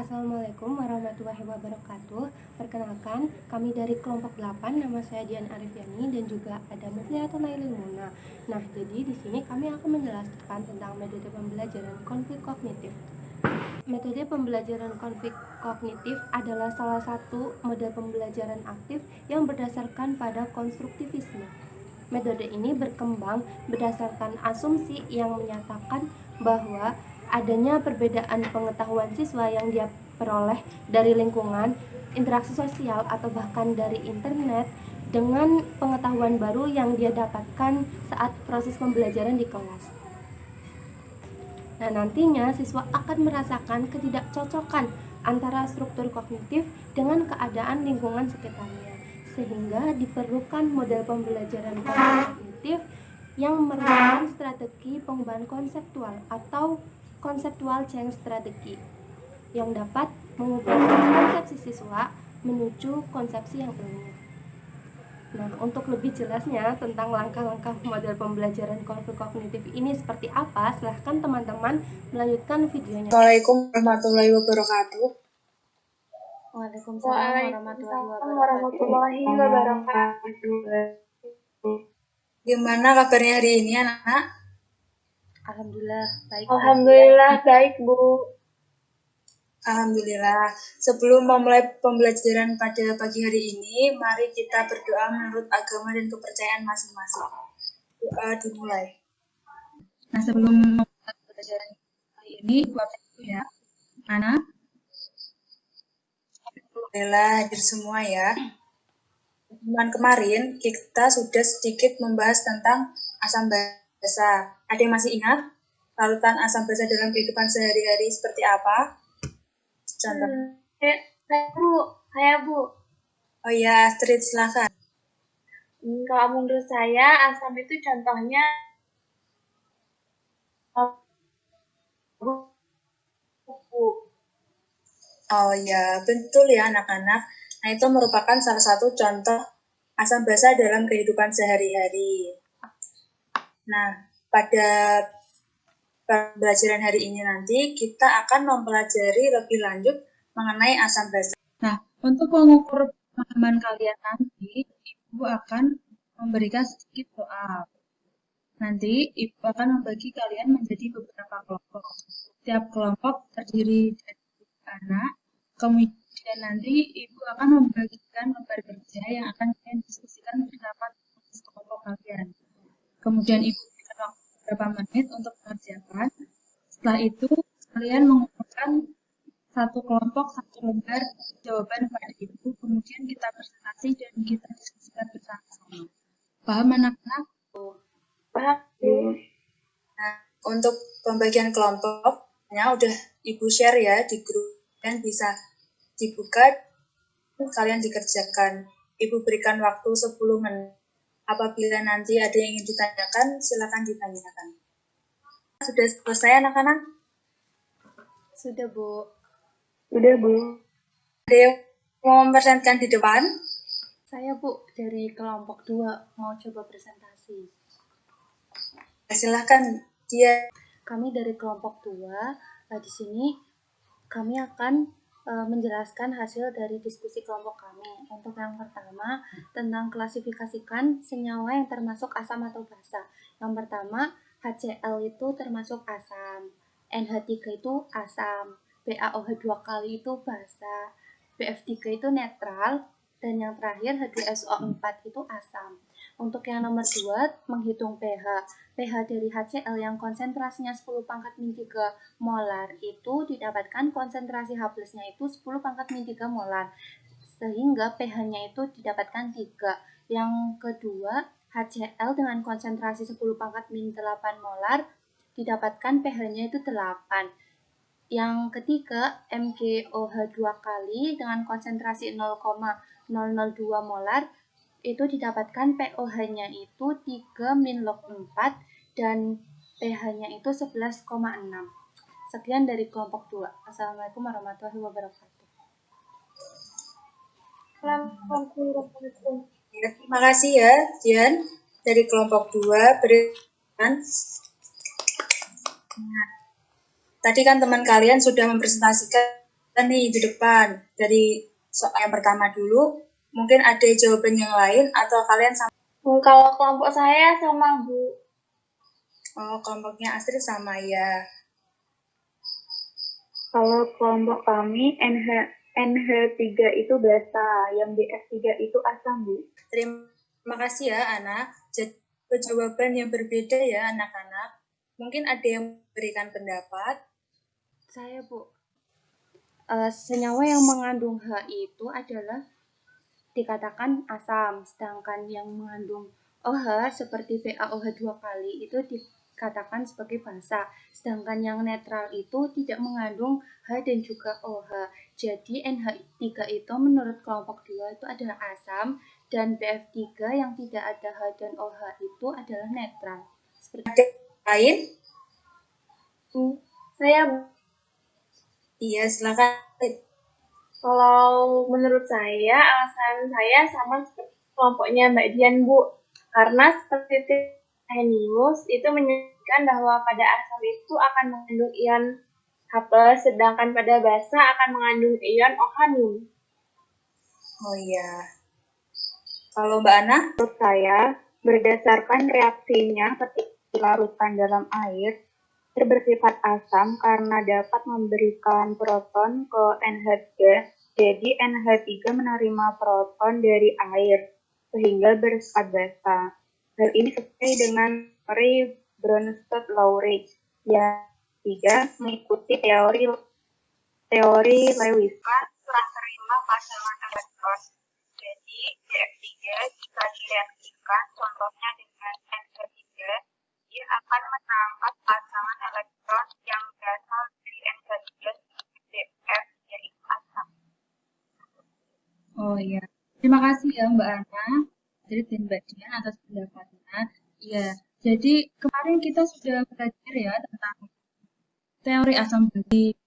Assalamualaikum warahmatullahi wabarakatuh. Perkenalkan, kami dari kelompok 8, nama saya Dian Arifiani dan juga ada Muflihatun Nailil Muna. Nah, jadi di sini kami akan menjelaskan tentang metode pembelajaran konflik kognitif. Metode pembelajaran konflik kognitif adalah salah satu model pembelajaran aktif yang berdasarkan pada konstruktivisme. Metode ini berkembang berdasarkan asumsi yang menyatakan bahwa adanya perbedaan pengetahuan siswa yang dia peroleh dari lingkungan, interaksi sosial, atau bahkan dari internet dengan pengetahuan baru yang dia dapatkan saat proses pembelajaran di kelas. Nah, nantinya siswa akan merasakan ketidakcocokan antara struktur kognitif dengan keadaan lingkungan sekitarnya, sehingga diperlukan model pembelajaran kognitif yang merupakan strategi pengubahan konseptual atau conceptual change strategy yang dapat mengubah konsepsi siswa menuju konsepsi yang ilmiah. Nah, untuk lebih jelasnya tentang langkah-langkah model pembelajaran konflik kognitif ini seperti apa, silahkan teman-teman melanjutkan videonya. Assalamualaikum warahmatullahi wabarakatuh. Waalaikumsalam warahmatullahi wabarakatuh. Gimana kabarnya hari ini, anak-anak? Alhamdulillah baik. Alhamdulillah baik, Bu. Alhamdulillah. Sebelum memulai pembelajaran pada pagi hari ini, mari kita berdoa menurut agama dan kepercayaan masing-masing. Doa dimulai. Nah, sebelum memulai pembelajaran kali ini, buat itu ya, anak. Alhamdulillah hadir semua ya. Pertemuan kemarin kita sudah sedikit membahas tentang asam basa. Ada yang masih ingat larutan asam basa dalam kehidupan sehari-hari seperti apa? Contoh. Saya Bu. Oh ya, Astrid, silakan. Kalau menurut saya asam itu contohnya Oh ya, betul ya anak-anak. Nah, itu merupakan salah satu contoh asam basa dalam kehidupan sehari-hari. Nah, pada pembelajaran hari ini nanti kita akan mempelajari lebih lanjut mengenai asam basa. Nah, untuk mengukur pemahaman kalian nanti, Ibu akan memberikan sedikit soal. Nanti Ibu akan membagi kalian menjadi beberapa kelompok. Setiap kelompok terdiri dari anak. Kemudian nanti Ibu akan membagikan lembar kerja yang akan kalian diskusikan bersama kelompok kalian. Kemudian Ibu berikan waktu beberapa menit untuk mengerjakan. Setelah itu, kalian mengumpulkan satu kelompok, satu lembar jawaban pada Ibu. Kemudian kita presentasi dan kita diskusikan bersama-sama. Paham anak-anak? paham. Nah, untuk pembagian kelompoknya udah Ibu share ya di grup dan bisa dibuka, kalian dikerjakan. Ibu berikan waktu 10 menit. Apabila nanti ada yang ingin ditanyakan, silakan ditanyakan. Sudah selesai anak-anak? Sudah, Bu. Udah, Bu. Ada yang mau mempresentasikan di depan? Saya, Bu, dari kelompok 2 mau coba presentasi. Silakan dia. Kami dari kelompok 2, di sini kami akan menjelaskan hasil dari diskusi kelompok kami. Untuk yang pertama, tentang klasifikasikan senyawa yang termasuk asam atau basa. Yang pertama, HCl itu termasuk asam, NH3 itu asam, BaOH 2 kali itu basa, BF3 itu netral, dan yang terakhir H2SO4 itu asam. Untuk yang nomor 2, menghitung pH. pH dari HCl yang konsentrasinya 10 pangkat min 3 molar itu didapatkan konsentrasi H+-nya itu 10 pangkat min 3 molar. Sehingga pH-nya itu didapatkan 3. Yang kedua, HCl dengan konsentrasi 10 pangkat min 8 molar didapatkan pH-nya itu 8. Yang ketiga, MgOH 2 kali dengan konsentrasi 0,002 molar itu didapatkan pOH-nya itu 3 min log 4 dan pH-nya itu 11,6. Sekian dari kelompok 2. Assalamualaikum warahmatullahi wabarakatuh. Ya, terima kasih ya, Dian. Dari kelompok 2 berikan. Tadi kan teman kalian sudah mempresentasikan nih di depan dari soal yang pertama dulu. Mungkin ada jawaban yang lain atau kalian sama? Kalau kelompok saya sama Bu. Oh, kelompoknya Astrid sama ya. Kalau kelompok kami NH3 itu basa, yang BF3 itu asam, Bu. Terima kasih ya, Ana. Jadi jawaban yang berbeda ya, anak-anak. Mungkin ada yang memberikan pendapat. Saya, Bu. Senyawa yang mengandung H itu adalah dikatakan asam, sedangkan yang mengandung OH seperti VaOH 2 kali itu dikatakan sebagai basa, sedangkan yang netral itu tidak mengandung H dan juga OH. Jadi NH3 itu menurut kelompok 2 itu adalah asam, dan BF3 yang tidak ada H dan OH itu adalah netral. Ada lain? Saya, Iya, silakan. kalau menurut saya, alasan saya sama seperti kelompoknya Mbak Dian, Bu. Karena seperti Arrhenius itu menyebutkan bahwa pada asam itu akan mengandung ion H+, sedangkan pada basa akan mengandung ion OH-. Oh iya. Kalau Mbak Ana? Menurut saya, berdasarkan reaksinya ketika dilarutkan dalam air, bersifat asam karena dapat memberikan proton ke NH3, jadi NH3 menerima proton dari air, sehingga bersifat basa. Hal ini sesuai dengan teori Bronsted-Lowry yang tiga mengikuti teori Lewis. Setelah terima pasangan elektron, jadi BF3 jika direaksikan contohnya dengan NH3, dia akan menangkap pasangan elektron yang berasal dari NH3 BF, yaitu asam. Oh iya, terima kasih ya Mbak Ana, Astrid dan Mbak Dian atas pendapatnya. Iya, jadi kemarin kita sudah belajar ya tentang teori asam basi.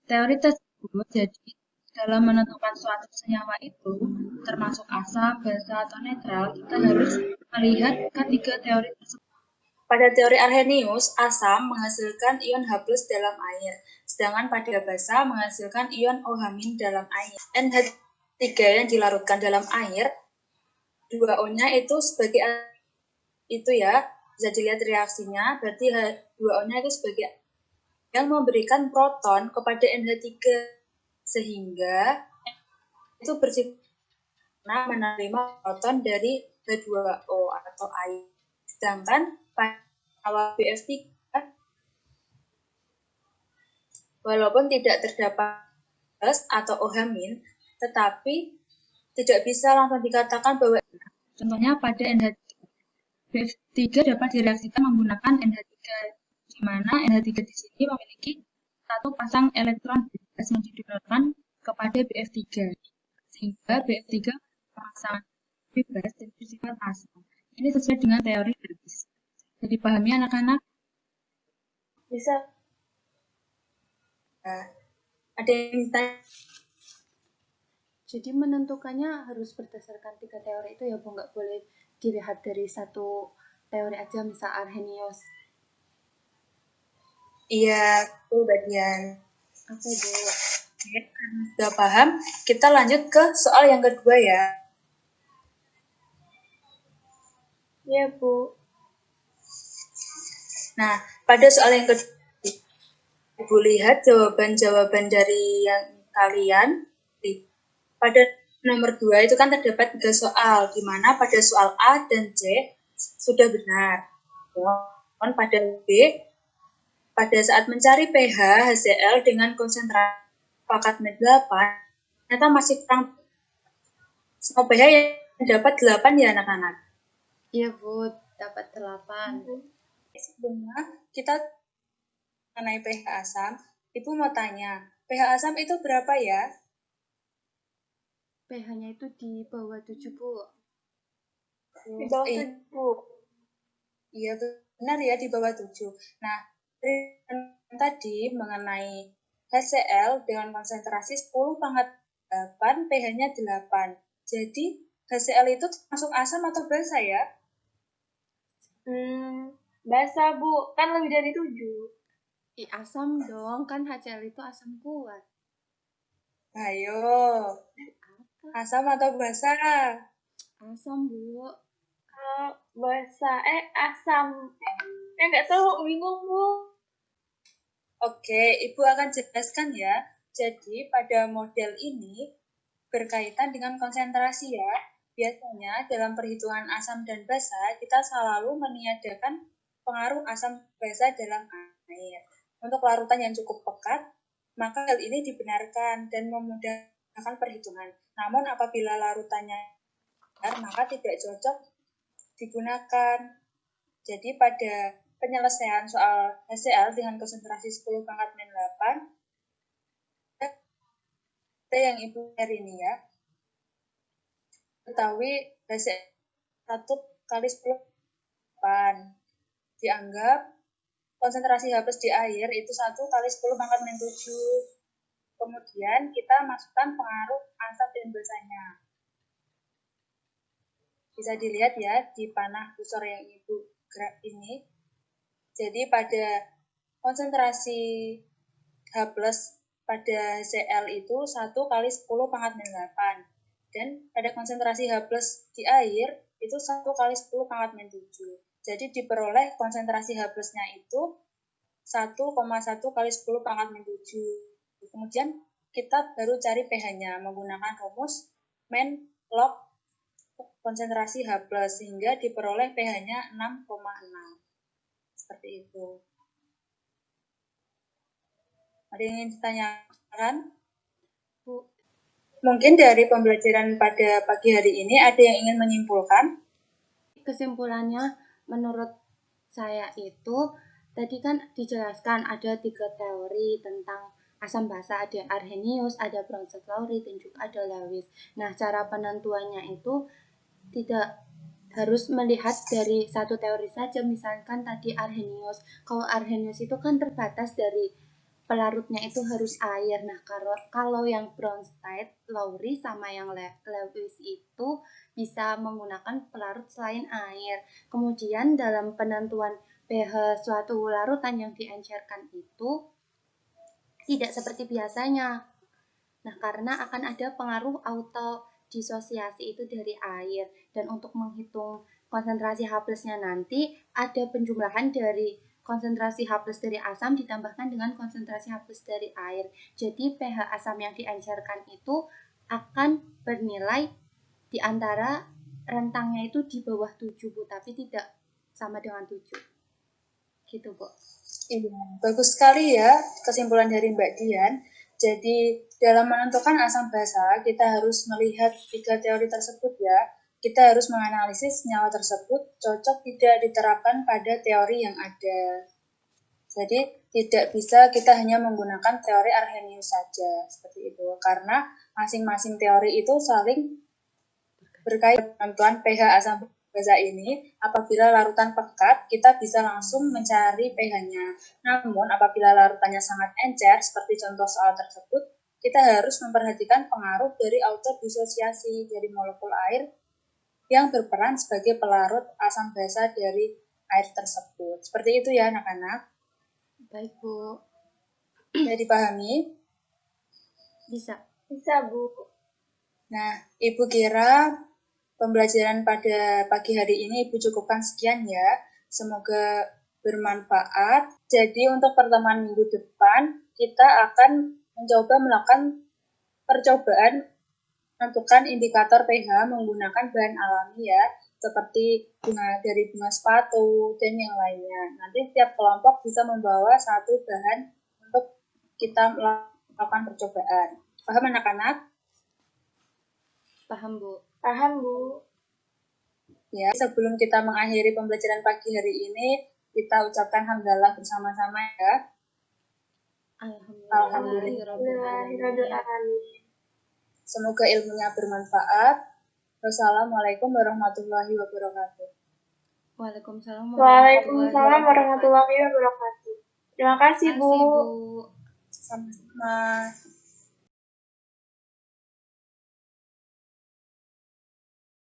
Teori tersebut jadi dalam menentukan suatu senyawa itu, termasuk asam, basa, atau netral, kita harus melihat ketiga teori tersebut. Pada teori Arrhenius, asam menghasilkan ion H+ dalam air, sedangkan pada basa menghasilkan ion OH- dalam air. NH3 yang dilarutkan dalam air, 2 O-nya itu sebagai itu ya, bisa dilihat reaksinya, berarti 2 O-nya itu sebagai yang memberikan proton kepada NH3, sehingga itu bersifat menerima proton dari H2O atau air. Sedangkan pada BF3, walaupun tidak terdapat plus atau OH-, tetapi tidak bisa langsung dikatakan bahwa Contohnya pada NH3. BF3 dapat direaksikan menggunakan NH3, di mana NH3 di sini memiliki satu pasang elektron bebas yang didonorkan kepada BF3, sehingga BF3 pasangan bebas dan bersifat asam. Ini sesuai dengan teori Lewis. Jadi pahami anak-anak? Bisa. ada yang ditanya. Jadi menentukannya harus berdasarkan 3 teori itu ya Bu, nggak boleh dilihat dari satu teori aja, misal Arrhenius. Iya, itu bagian. Oke Bu. Sudah paham? Kita lanjut ke soal yang kedua ya. Iya, Bu. Nah, pada soal yang kedua, Ibu lihat jawaban-jawaban dari yang kalian. Pada nomor 2 itu kan terdapat 3 soal, di mana pada soal A dan C sudah benar. Dan pada B, pada saat mencari pH HCl dengan konsentrasi sepakat 8, ternyata masih kurang. Semua pH yang dapat 8 ya anak-anak? Iya Bu, dapat 8. Sebelumnya kita mengenai pH asam, Ibu mau tanya, pH asam itu berapa ya? pH-nya itu di bawah 7 Bu. Di bawah 7. Iya benar ya, di bawah 7. Nah, tadi mengenai HCl dengan konsentrasi 10⁻8, pH-nya 8. Jadi HCl itu termasuk asam atau basa ya? Basa, Bu. Kan lebih dari 7. Asam dong, kan HCl itu asam kuat. Ayo, asam atau basa? Asam, Bu. Asam. Nggak tahu, bingung, Bu. Oke, Ibu akan jelaskan ya. Jadi pada model ini berkaitan dengan konsentrasi ya. Biasanya dalam perhitungan asam dan basa, kita selalu meniadakan pengaruh asam basa dalam air. Untuk larutan yang cukup pekat, maka hal ini dibenarkan dan memudahkan perhitungan. Namun apabila larutannya maka tidak cocok digunakan. Jadi pada penyelesaian soal HCl dengan konsentrasi 10 pangkat min 8, kita yang Ibu share ini ya, ketahui HCl 1 kali 10 8 dianggap konsentrasi H plus di air itu 1 kali 10 pangkat min 7. Kemudian kita masukkan pengaruh asam dan basanya. Bisa dilihat ya di panah kursor yang Ibu gerak ini. Jadi pada konsentrasi H plus pada Cl itu 1 kali 10 pangkat min 8. Dan pada konsentrasi H plus di air itu 1 kali 10 pangkat min 7. Jadi diperoleh konsentrasi H plusnya itu 1,1 kali 10 pangkat min 7. Kemudian kita baru cari pH-nya menggunakan rumus men log konsentrasi H plus sehingga diperoleh pH-nya 6,6. Seperti itu. Ada yang ingin ditanyakan? Bu, Mungkin dari pembelajaran pada pagi hari ini ada yang ingin menyimpulkan? kesimpulannya menurut saya itu tadi kan dijelaskan ada 3 teori tentang asam basa, ada Arrhenius, ada Bronsted-Lowry, dan juga ada Lewis. Nah, cara penentuannya itu tidak harus melihat dari satu teori saja. Misalkan tadi Arrhenius, kalau Arrhenius itu kan terbatas dari pelarutnya itu harus air. Nah, kalau yang Bronsted, Lowry sama yang Lewis itu bisa menggunakan pelarut selain air. Kemudian dalam penentuan pH suatu larutan yang diencerkan itu tidak seperti biasanya. Nah, karena akan ada pengaruh autodisosiasi itu dari air. Dan untuk menghitung konsentrasi H plusnya nanti, ada penjumlahan dari konsentrasi H plus dari asam ditambahkan dengan konsentrasi H plus dari air. Jadi pH asam yang diencerkan itu akan bernilai di antara rentangnya itu di bawah 7, Bu, tapi tidak sama dengan 7. Gitu, Bu. Iya, bagus sekali ya kesimpulan dari Mbak Dian. Jadi dalam menentukan asam basa, kita harus melihat 3 teori tersebut ya. Kita harus menganalisis senyawa tersebut cocok tidak diterapkan pada teori yang ada. Jadi tidak bisa kita hanya menggunakan teori Arrhenius saja, seperti itu. Karena masing-masing teori itu saling berkait penentuan pH asam basa ini. Apabila larutan pekat, kita bisa langsung mencari pH-nya. Namun apabila larutannya sangat encer, seperti contoh soal tersebut, kita harus memperhatikan pengaruh dari autodisosiasi dari molekul air yang berperan sebagai pelarut asam basa dari air tersebut. Seperti itu ya anak-anak. Baik, Bu. Bisa dipahami? Bisa. Bisa, Bu. Nah, Ibu kira pembelajaran pada pagi hari ini Ibu cukupkan sekian ya. Semoga bermanfaat. Jadi untuk pertemuan minggu depan, kita akan mencoba melakukan percobaan menentukan indikator pH menggunakan bahan alami ya, seperti dari bunga sepatu dan yang lainnya. Nanti setiap kelompok bisa membawa satu bahan untuk kita melakukan percobaan. Paham anak-anak? Paham, Bu. Paham, Bu. Ya, sebelum kita mengakhiri pembelajaran pagi hari ini, kita ucapkan hamdalah bersama-sama ya. Alhamdulillahirrahmanirrahim. Semoga ilmunya bermanfaat. Wassalamualaikum warahmatullahi wabarakatuh. Waalaikumsalam warahmatullahi wabarakatuh. Terima kasih, Bu. Bu. Sama-sama.